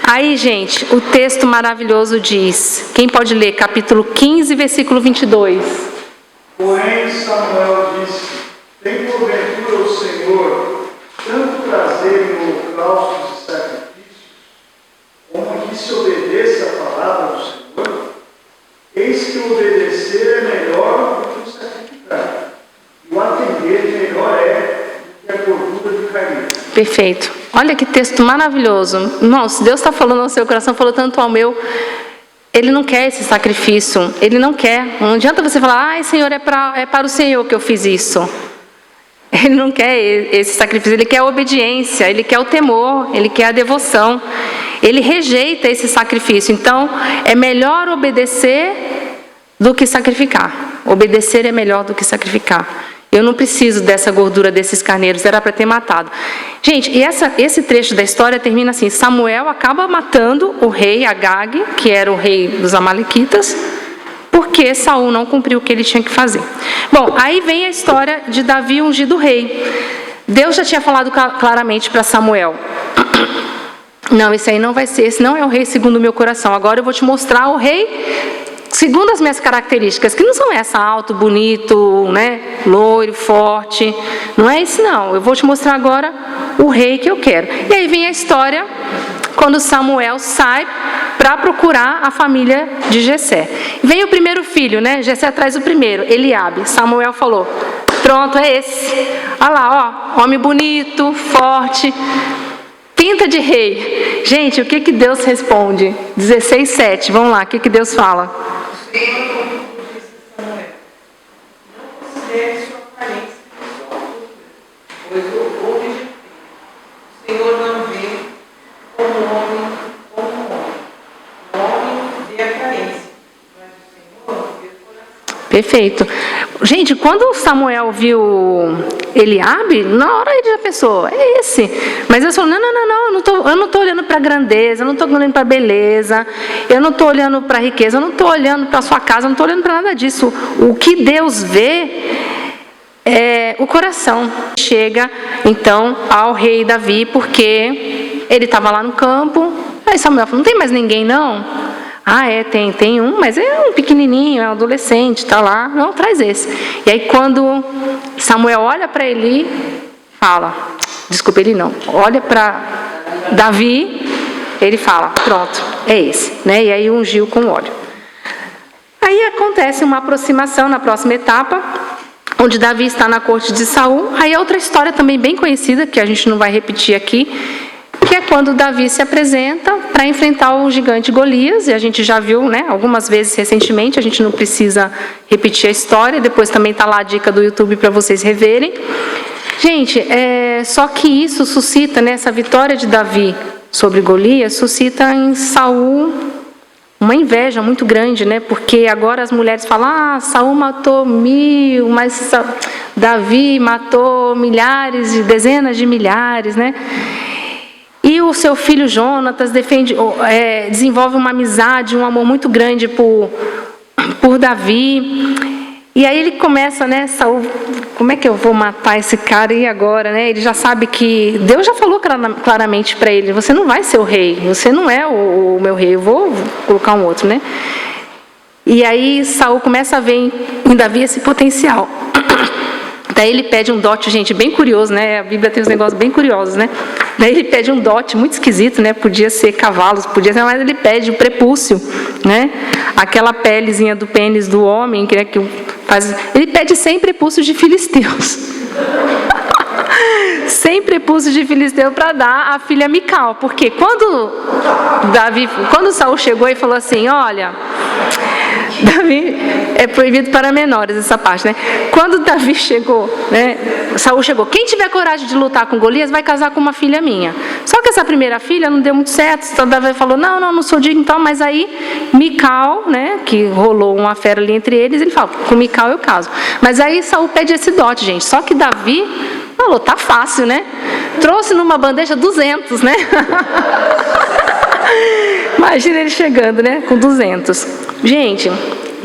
Aí, gente, o texto maravilhoso diz, quem pode ler? Capítulo 15, versículo 22.
Porém, Samuel disse, tem porventura o Senhor tanto prazer em holocaustos e sacrifícios, como que se obedeça a palavra do Senhor? Eis que o obedecer é melhor do que o sacrificar, e o atender melhor do que a gordura de carne.
Perfeito. Olha que texto maravilhoso. Irmão, se Deus está falando ao seu coração, falou tanto ao meu, Ele não quer esse sacrifício, Ele não quer. Não adianta você falar, Senhor, é para o Senhor que eu fiz isso. Ele não quer esse sacrifício, Ele quer a obediência, Ele quer o temor, Ele quer a devoção. Ele rejeita esse sacrifício. Então, é melhor obedecer do que sacrificar. Obedecer é melhor do que sacrificar. Eu não preciso dessa gordura desses carneiros, era para ter matado. Gente, e esse trecho da história termina assim, Samuel acaba matando o rei Agag, que era o rei dos amalequitas, porque Saul não cumpriu o que ele tinha que fazer. Bom, aí vem a história de Davi ungido rei. Deus já tinha falado claramente para Samuel, não, esse aí não vai ser, esse não é o rei segundo o meu coração, agora eu vou te mostrar o rei segundo as minhas características, que não são essa, alto, bonito, né, loiro, forte, não é esse não, eu vou te mostrar agora o rei que eu quero. E aí vem a história, quando Samuel sai para procurar a família de Jessé. Vem o primeiro filho, né, Jessé traz o primeiro, Eliabe. Samuel falou, pronto, é esse, olha lá, ó, homem bonito, forte, pinta de rei. Gente, o que Deus responde? 16:7, vamos lá, o que Deus fala?
O Senhor disse a Samuel, não considere sua aparência e sua altura, pois o objetivo. O Senhor não vê como homem, o homem vê a aparência, mas o Senhor vê o coração.
Perfeito. Gente, quando Samuel viu Eliabe, na hora ele já pensou, é esse. Mas ele falou, não, eu não estou olhando para a grandeza, eu não estou olhando para a beleza, eu não estou olhando para a riqueza, eu não estou olhando para a sua casa, eu não estou olhando para nada disso. O que Deus vê é o coração. Chega, então, ao rei Davi, porque ele estava lá no campo. Aí Samuel falou, não tem mais ninguém, não? Tem um, mas é um pequenininho, é um adolescente, está lá. Não, traz esse. E aí quando Samuel olha para Eli, fala, desculpa, ele não, olha para Davi, ele fala, pronto, é esse, né? E aí ungiu com óleo. Aí acontece uma aproximação na próxima etapa, onde Davi está na corte de Saul. Aí outra história também bem conhecida, que a gente não vai repetir aqui, que é quando Davi se apresenta para enfrentar o gigante Golias, e a gente já viu, né, algumas vezes recentemente, a gente não precisa repetir a história, depois também está lá a dica do YouTube para vocês reverem. Gente, só que isso suscita, né, essa vitória de Davi sobre Golias, suscita em Saul uma inveja muito grande, né? Porque agora as mulheres falam, Saul matou 1000, mas Davi matou milhares, dezenas de milhares, né? E o seu filho Jonatas desenvolve uma amizade, um amor muito grande por Davi. E aí ele começa, né, Saul, como é que eu vou matar esse cara e agora, né? Ele já sabe que Deus já falou claramente para ele, você não vai ser o rei, você não é o meu rei, eu vou colocar um outro, né? E aí Saul começa a ver em Davi esse potencial. Daí ele pede um dote, gente, bem curioso, né? A Bíblia tem uns negócios bem curiosos, né? Daí ele pede um dote muito esquisito, né? Podia ser cavalos, podia ser, mas ele pede o prepúcio, né? Aquela pelezinha do pênis do homem, que faz. Ele pede 100 prepúcios de filisteus. 100 prepúcios de filisteu para dar à filha Mical. Porque quando Saul chegou e falou assim, olha, Davi, é proibido para menores essa parte, né? Quando Davi chegou, né? Saul chegou, quem tiver coragem de lutar com Golias vai casar com uma filha minha. Só que essa primeira filha não deu muito certo, então Davi falou, não sou digno, então, mas aí Mical, né? Que rolou uma fera ali entre eles, ele fala, com Mical eu caso. Mas aí Saul pede esse dote, gente, só que Davi falou, tá fácil, né? Trouxe numa bandeja 200, né? Imagina ele chegando, né? Com 200. Gente,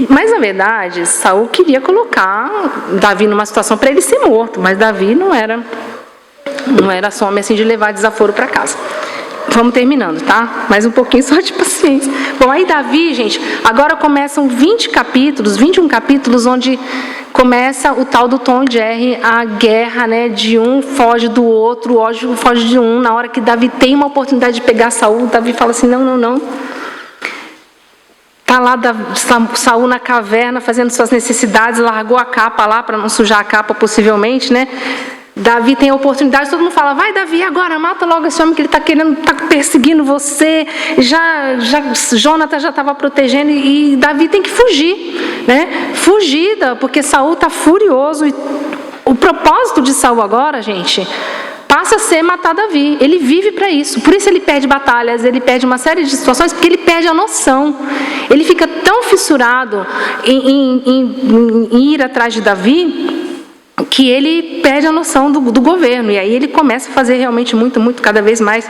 mas na verdade, Saul queria colocar Davi numa situação para ele ser morto, mas Davi não era só homem assim de levar desaforo para casa. Vamos terminando, tá? Mais um pouquinho só de paciência. Bom, aí Davi, gente, agora começam 21 capítulos, onde começa o tal do Tom e Jerry, a guerra, né, de um foge do outro, o outro foge de um. Na hora que Davi tem uma oportunidade de pegar Saul, Davi fala assim, não. Tá lá Saul na caverna fazendo suas necessidades, largou a capa lá para não sujar a capa possivelmente, né? Davi tem a oportunidade, todo mundo fala, vai Davi, agora mata logo esse homem que ele está perseguindo você. Jonatas já estava protegendo e Davi tem que fugir, né? Fugida, porque Saul está furioso. E o propósito de Saul agora, gente, passa a ser matar Davi. Ele vive para isso. Por isso ele perde batalhas, ele perde uma série de situações, porque ele perde a noção. Ele fica tão fissurado em ir atrás de Davi, que ele perde a noção do governo, e aí ele começa a fazer realmente muito, cada vez mais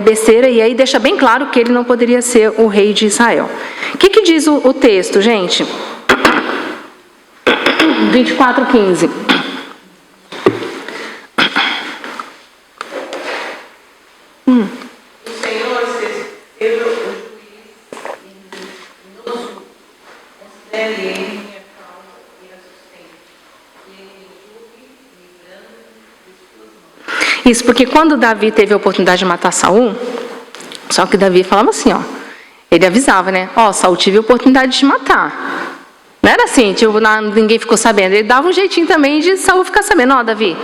besteira, e aí deixa bem claro que ele não poderia ser o rei de Israel. O que diz o texto, gente? 24:15.
O Senhor seja o juiz e nos considere ele minha causa e a sustente. E ele me julgue, livrando de suas mãos.
Isso, porque quando Davi teve a oportunidade de matar Saul, só que Davi falava assim, ele avisava, né? Saul, tive a oportunidade de te matar. Não era assim, ninguém ficou sabendo. Ele dava um jeitinho também de Saul ficar sabendo, Davi,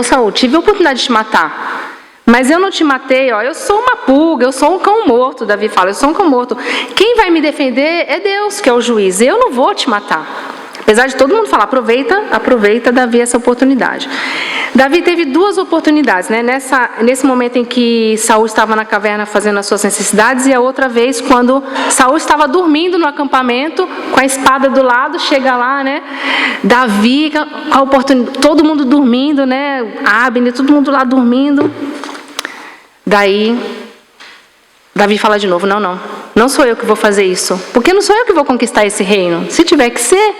Saul, tive a oportunidade de te matar. Mas eu não te matei, eu sou uma pulga, eu sou um cão morto, Davi fala, eu sou um cão morto. Quem vai me defender é Deus, que é o juiz, eu não vou te matar. Apesar de todo mundo falar, aproveita Davi essa oportunidade. Davi teve 2 oportunidades, né? Nesse momento em que Saul estava na caverna fazendo as suas necessidades, e a outra vez quando Saul estava dormindo no acampamento, com a espada do lado, chega lá, né? Davi, com a oportunidade, todo mundo dormindo, né? Abner, todo mundo lá dormindo. Daí, Davi fala de novo, não sou eu que vou fazer isso, porque não sou eu que vou conquistar esse reino. Se tiver que ser,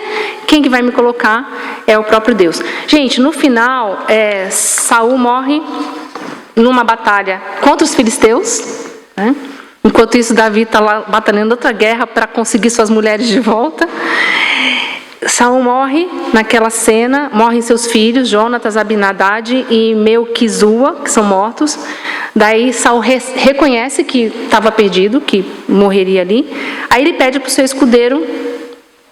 quem que vai me colocar é o próprio Deus. Gente, no final, Saul morre numa batalha contra os filisteus, né? Enquanto isso, Davi está lá batalhando outra guerra para conseguir suas mulheres de volta. Saul morre naquela cena, morrem seus filhos, Jonatas, Abinadad e Melquizua, que são mortos. Daí Saul reconhece que estava perdido, que morreria ali. Aí ele pede para o seu escudeiro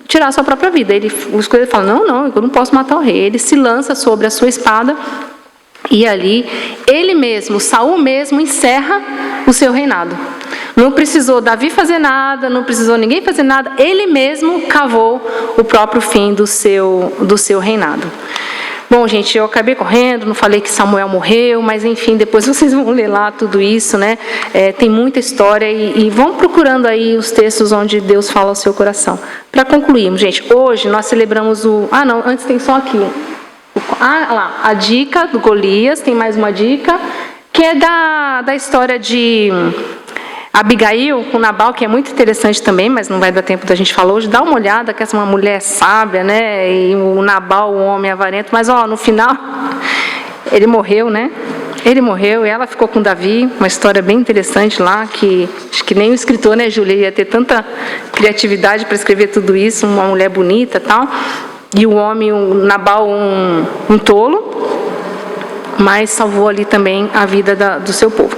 tirar a sua própria vida. O escudeiro fala, não, eu não posso matar o rei. Ele se lança sobre a sua espada e ali, ele mesmo, Saul mesmo, encerra o seu reinado. Não precisou Davi fazer nada, não precisou ninguém fazer nada, ele mesmo cavou o próprio fim do seu reinado. Bom, gente, eu acabei correndo, não falei que Samuel morreu, mas enfim, depois vocês vão ler lá tudo isso, né? Tem muita história e vão procurando aí os textos onde Deus fala ao seu coração. Para concluirmos, gente, hoje nós celebramos antes tem só aqui. Lá, a dica do Golias, tem mais uma dica, que é da história de Abigail com Nabal, que é muito interessante também, mas não vai dar tempo da gente falar hoje. Dá uma olhada, que essa é uma mulher sábia, né? E o Nabal, o homem avarento. Mas, no final, ele morreu, né? Ele morreu e ela ficou com Davi. Uma história bem interessante lá, que acho que nem o escritor, né, Júlia, ia ter tanta criatividade para escrever tudo isso. Uma mulher bonita e tal. E o homem, o Nabal, um tolo, mas salvou ali também a vida do seu povo.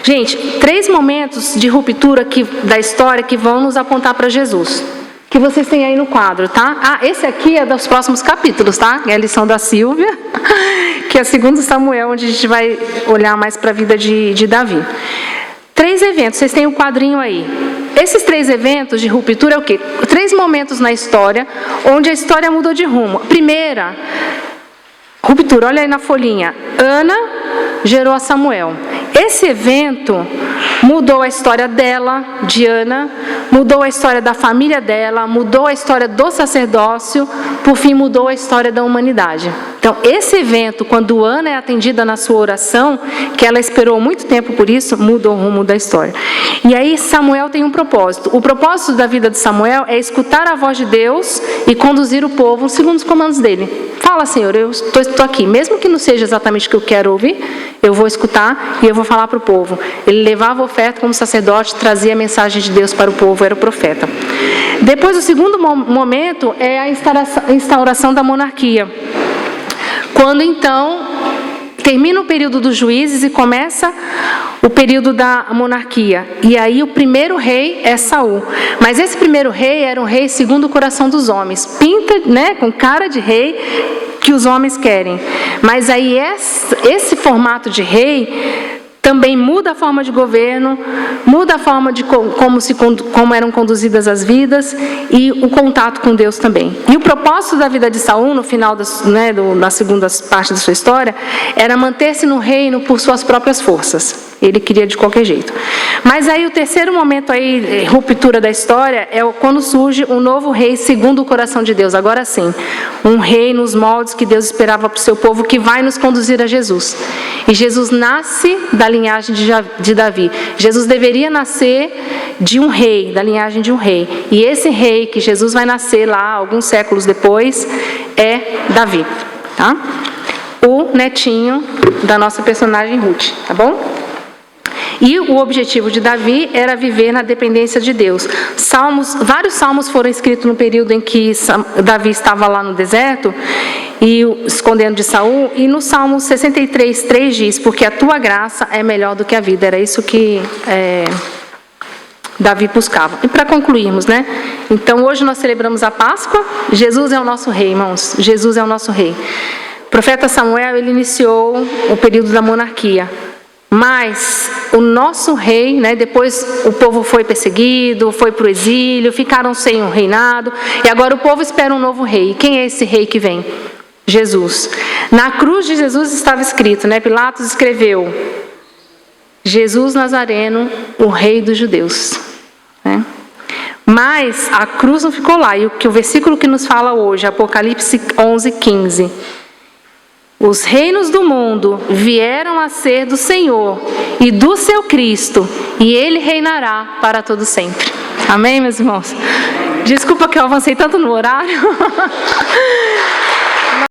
Gente, 3 momentos de ruptura da história que vão nos apontar para Jesus, que vocês têm aí no quadro, tá? Esse aqui é dos próximos capítulos, tá? É a lição da Silvia, que é 2 Samuel, onde a gente vai olhar mais para a vida de Davi. 3 eventos, vocês têm o quadrinho aí. Esses 3 eventos de ruptura é o quê? 3 momentos na história, onde a história mudou de rumo. Primeira ruptura, olha aí na folhinha. Ana gerou a Samuel. Esse evento mudou a história dela, de Ana, mudou a história da família dela, mudou a história do sacerdócio, por fim mudou a história da humanidade. Então, esse evento, quando Ana é atendida na sua oração, que ela esperou muito tempo por isso, mudou o rumo da história. E aí Samuel tem um propósito. O propósito da vida de Samuel é escutar a voz de Deus e conduzir o povo segundo os comandos dele. Fala, Senhor, eu estou aqui. Mesmo que não seja exatamente o que eu quero ouvir, eu vou escutar e eu vou falar para o povo. Ele levava a oferta como sacerdote, trazia a mensagem de Deus para o povo, era o profeta. Depois, o segundo momento é a instauração da monarquia. Quando, então, termina o período dos juízes e começa o período da monarquia. E aí o primeiro rei é Saul. Mas esse primeiro rei era um rei segundo o coração dos homens. Pinta, né, com cara de rei que os homens querem. Mas aí esse formato de rei também muda a forma de governo, muda a forma de como eram conduzidas as vidas e o contato com Deus também. E o propósito da vida de Saul, no final na segunda parte da sua história, era manter-se no reino por suas próprias forças. Ele queria de qualquer jeito. Mas aí o terceiro momento aí, ruptura da história, é quando surge um novo rei segundo o coração de Deus. Agora sim, um rei nos moldes que Deus esperava para o seu povo, que vai nos conduzir a Jesus. E Jesus nasce da linhagem de Davi. Jesus deveria nascer de um rei, da linhagem de um rei. E esse rei que Jesus vai nascer lá, alguns séculos depois, é Davi. Tá? O netinho da nossa personagem Ruth. Tá bom? E o objetivo de Davi era viver na dependência de Deus. Vários salmos foram escritos no período em que Davi estava lá no deserto, e escondendo de Saul, e no Salmo 63:3 diz: porque a tua graça é melhor do que a vida. Era isso que Davi buscava. E para concluirmos, né? Então hoje nós celebramos a Páscoa. Jesus é o nosso rei, irmãos. Jesus é o nosso rei. O profeta Samuel, ele iniciou o período da monarquia. Mas o nosso rei, né, depois o povo foi perseguido, foi para o exílio, ficaram sem um reinado, e agora o povo espera um novo rei. E quem é esse rei que vem? Jesus. Na cruz de Jesus estava escrito, né, Pilatos escreveu: Jesus Nazareno, o rei dos judeus. Né? Mas a cruz não ficou lá, e o versículo que nos fala hoje, Apocalipse 11:15. Os reinos do mundo vieram a ser do Senhor e do seu Cristo, e Ele reinará para todo sempre. Amém, meus irmãos? Desculpa que eu avancei tanto no horário.